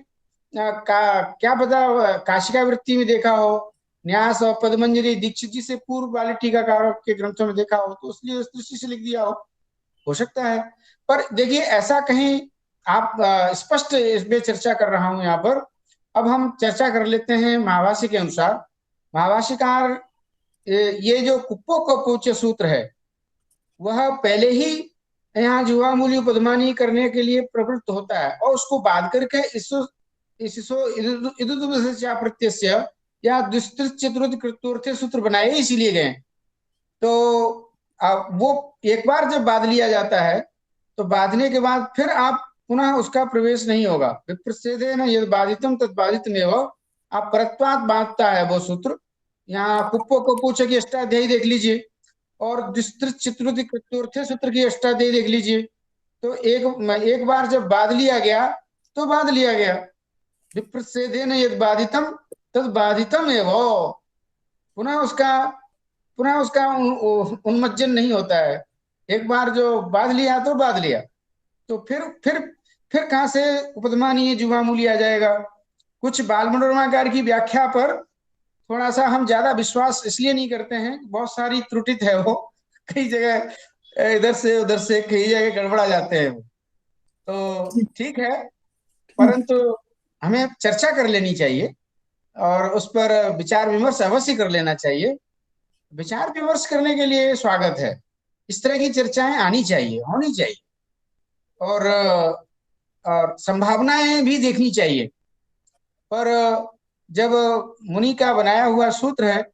क्या पता काशिका वृत्ति में देखा हो, न्यास और पद्मंजलि दीक्षित जी से पूर्व वाले टीकाकारों के ग्रंथों में देखा हो, तो इसलिए उस दृष्टि से लिख दिया हो सकता है। पर देखिए, ऐसा कहीं आप स्पष्ट इसमें चर्चा कर रहा हूं यहाँ पर। अब हम चर्चा कर लेते हैं महाभाष्य के अनुसार। महाभाष्यकार, ये जो कुप्पो कपोच सूत्र है, वह पहले ही यहाँ जुवामूली पद्मानी करने के लिए प्रवृत्त होता है, और उसको बाध करके प्रत्यय या दुस्तृत चतुर्थ कृत्योर्थे सूत्र बनाए इसीलिए गए। तो वो एक बार जब बांध लिया जाता है, तो बांधने के बाद फिर आप पुनः उसका प्रवेश नहीं होगा। विप्रसेदे न यद बाधितम तद बाधितमेव, आप परत्वात बांधता है वो सूत्र। यहाँ कुप्पो को पूछे कि अष्टाध्यायी देख लीजिए, और विस्तृत चित्रुति कृत्योर्थे सूत्र की अष्टाध्यायी देख लीजिए। तो एक बार जब बांध लिया गया, तो बांध लिया गया। विप्रसेदे न यद बाधितम तद बाधितम एवं, पुनः उसका पुनः उसका उन्मज्जन नहीं होता है। एक बार जो बांध लिया तो बांध लिया, तो फिर कहां से उपदमानीय जुवामूली आ जाएगा। कुछ बाल मनोरमाकार की व्याख्या पर थोड़ा सा हम ज्यादा विश्वास इसलिए नहीं करते हैं, बहुत सारी त्रुटित है वो, कई जगह इधर से उधर से कई जगह गड़बड़ा जाते हैं वो। तो ठीक। ठीक है, ठीक। परंतु हमें चर्चा कर लेनी चाहिए, और उस पर विचार विमर्श अवश्य कर लेना चाहिए। विचार विमर्श करने के लिए स्वागत है। इस तरह की चर्चाएं आनी चाहिए, होनी चाहिए। और संभावनाएं भी देखनी चाहिए। पर जब मुनि का बनाया हुआ सूत्र है,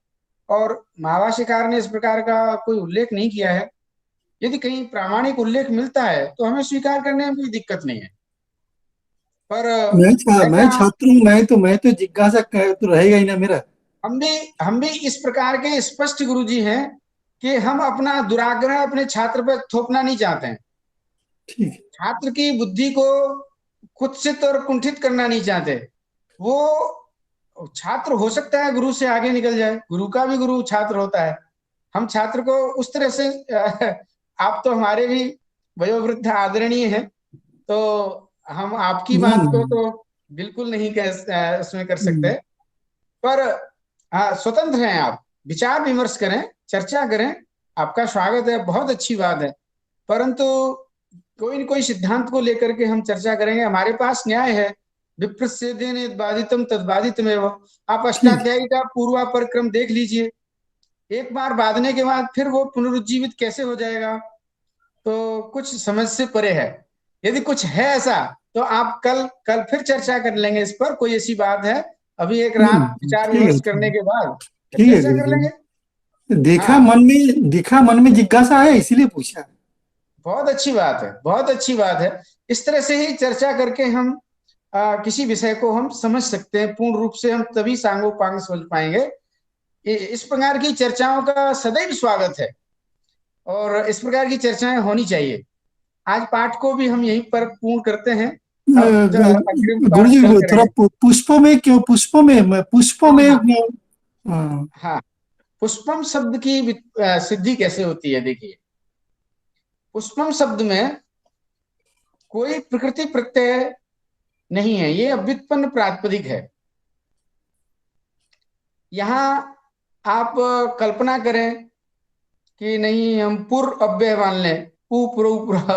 और महाभाष्यकार ने इस प्रकार का कोई उल्लेख नहीं किया है, यदि कहीं प्रामाणिक उल्लेख मिलता है तो हमें स्वीकार करने में कोई दिक्कत नहीं है। पर मैं ऐसा छात्र हूँ, मैं तो जिज्ञासा तो रहेगा ही ना मेरा। हम भी इस प्रकार के स्पष्ट गुरु जी हैं, कि हम अपना दुराग्रह अपने छात्र पर थोपना नहीं चाहते हैं। ठीक है। छात्र की बुद्धि को कुत्सित और कुंठित करना नहीं चाहते। वो छात्र हो सकता है गुरु से आगे निकल जाए, गुरु का भी गुरु छात्र होता है। हम छात्र को उस तरह से आप तो हमारे भी वयोवृद्ध आदरणीय हैं, तो हम आपकी नहीं बात को नहीं। तो बिल्कुल नहीं उसमें कर सकते। हम्म, पर हाँ, स्वतंत्र हैं आप, विचार विमर्श करें, चर्चा करें, आपका स्वागत है, बहुत अच्छी बात है। परंतु कोई न कोई सिद्धांत को लेकर के हम चर्चा करेंगे। हमारे पास न्याय है, विप्रसेदेन बाधितम तद्बाधितमेव। आप ठीक। अष्टाध्यायी का पूर्वा परक्रम देख लीजिए, एक बार बांधने के बाद फिर वो पुनरुज्जीवित कैसे हो जाएगा, तो कुछ समझ से परे है। यदि कुछ है ऐसा तो आप कल कल फिर चर्चा कर लेंगे इस पर, कोई ऐसी बात है। अभी एक रात विचार ठीक है। विमर्श करने के बाद फिर ठीक है चर्चा कर लेंगे। गुरुजी। देखा हाँ, मन में, देखा मन में जिज्ञासा है इसीलिए पूछा। बहुत अच्छी बात है, बहुत अच्छी बात है। इस तरह से ही चर्चा करके हम किसी विषय को हम समझ सकते हैं पूर्ण रूप से, हम तभी सांगोपांग समझ पाएंगे। इस प्रकार की चर्चाओं का सदैव स्वागत है और इस प्रकार की चर्चाएं होनी चाहिए। आज पाठ को भी हम यहीं पर पूर्ण करते हैं। अब अग्रिम गुरु पाठ जी कल थोड़ा करेंगे। पुष्पों में क्यों, पुष्पों हाँ में हाँ हाँ, हाँ, पुष्पम शब्द की सिद्धि कैसे होती है, देखिए। पुष्पम शब्द में कोई प्रकृति प्रत्यय नहीं है, ये अव्युत्पन्न प्रातिपदिक है। यहाँ आप कल्पना करें कि नहीं, हम पुर अव्यय मान लें, पू पुर पुरा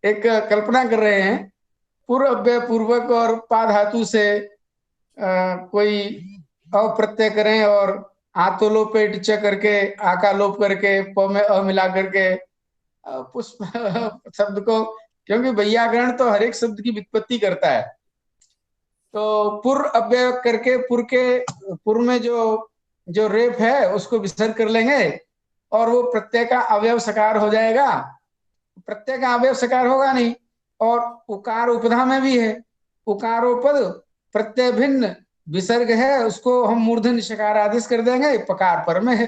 एक कल्पना कर रहे हैं, पुर अव्यय पूर्वक और पा धातु से कोई अप्रत्यय करें और आतोलोप पे टिच करके आकालोप करके प में अ मिला करके पुष्प शब्द को, क्योंकि वैयाकरण तो हर एक शब्द की व्युत्पत्ति करता है, तो पुर अव्यय करके पुर में जो जो रेप है उसको विसर्ग कर लेंगे और वो प्रत्यय का अवयव सकार हो जाएगा। प्रत्यय का अवयव सकार होगा नहीं, और उकार उपधा में भी है, उकारोपद प्रत्यय भिन्न विसर्ग है, उसको हम मूर्धन्य शकार आदेश कर देंगे, पकार पर में है।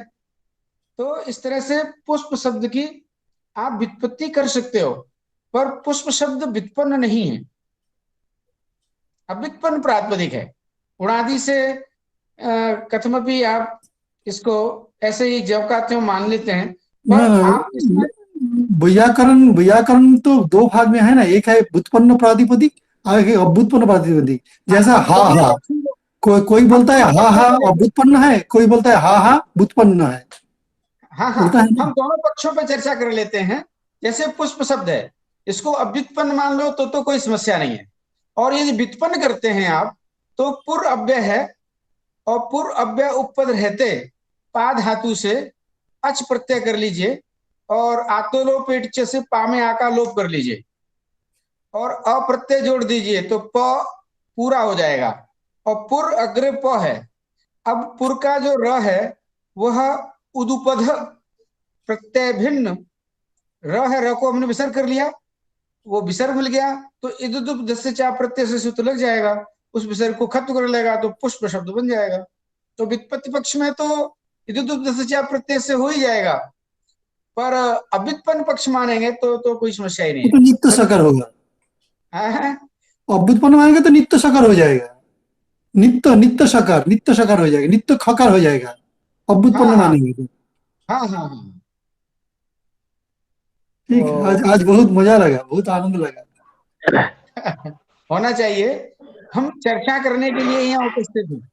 तो इस तरह से पुष्प शब्द की आप व्युत्पत्ति कर सकते हो, पर पुष्प शब्द व्युत्पन्न नहीं है, अव्युत्पन्न प्रातिपदिक है। उणादि से कथमपि आप इसको ऐसे ही ज्यों का त्यों मान लेते हैं, पर ना आप इसमें वैयाकरण, वैयाकरण तो दो भाग में है ना, एक है व्युत्पन्न प्रातिपदिक और एक है अव्युत्पन्न प्रातिपदिक। जैसा हम हा दोनों हा, पक्षों को कोई हम बोलता है दोनों हा पक्षों हा को लेकर, अव्युत्पन्न है, कोई बोलता है हा हा व्युत्पन्न है, हाँ हाँ, बोलता है ना। हम दोनों पक्षों पर चर्चा कर लेते हैं। जैसे पुष्प शब्द है, इसको अव्युत्पन्न मान लो तो कोई समस्या नहीं है, और यदि व्युत्पन्न करते हैं आप तो पुर अव्यय है, और पुर अव्यय उपपद रहते पा धातु से अच प्रत्यय कर लीजिए और आतोलोपेट च से पा में आका लोप कर लीजिए और अप्रत्यय जोड़ दीजिए तो प पूरा हो जाएगा, और पुर अग्र प है। अब पुर का जो र है वह उदुपध प्रत्यय भिन्न र है, र को हमने विसर्ग कर लिया, वो विसर्ग मिल गया, तो इदुदुप दस्य चा प्रत्यय से सूत्र लग जाएगा, उस विसर्ग को खत्म कर लेगा तो पुष्प शब्द बन जाएगा। तो व्युत्पत्ति पक्ष में तो इदुदुप दस्य चा प्रत्यय से हो ही जाएगा, पर अव्युत्पन्न पक्ष मानेंगे तो कोई समस्या ही नहीं वो है। तो नित्य तो सकर होगा, हाँ अव्युत्पन्न मानेंगे तो नित्य सकर हो जाएगा, नित्य नित्य सकर हो जाएगा, नित्य खकर हो जाएगा हाँ अव्युत्पन्न हाँ मानेंगे तो। हाँ हाँ हाँ, ठीक है, आज तो आज बहुत मजा लगा, बहुत आनंद लगा। होना चाहिए। हम चर्चा करने के लिए यहाँ उपस्थित हैं,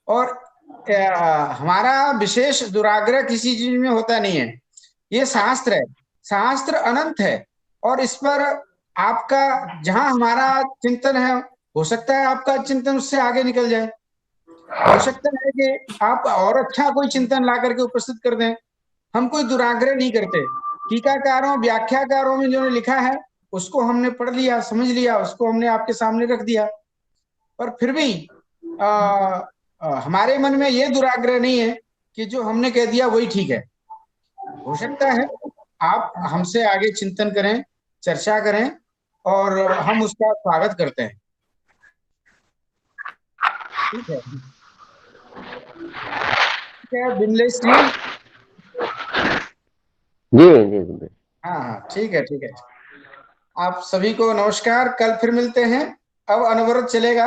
और हमारा विशेष दुराग्रह किसी चीज में होता नहीं है। ये शास्त्र है, शास्त्र अनंत है, और इस पर आपका जहां हमारा चिंतन है, हो सकता है आपका चिंतन उससे आगे निकल जाए, हो सकता है कि आप और अच्छा कोई चिंतन ला करके उपस्थित कर दें। हम कोई दुराग्रह नहीं करते। टीकाकारों व्याख्याकारों में जो लिखा है उसको हमने पढ़ लिया, समझ लिया, उसको हमने आपके सामने रख दिया, पर फिर भी आ, हमारे मन में ये दुराग्रह नहीं है कि जो हमने कह दिया वही ठीक है। हो सकता है आप हमसे आगे चिंतन करें, चर्चा करें, और हम उसका स्वागत करते हैं। ठीक है, ठीक है विमलेश जी, जी जी जी। हाँ हाँ, ठीक है ठीक है। आप सभी को नमस्कार, कल फिर मिलते हैं। अब अनवरत चलेगा।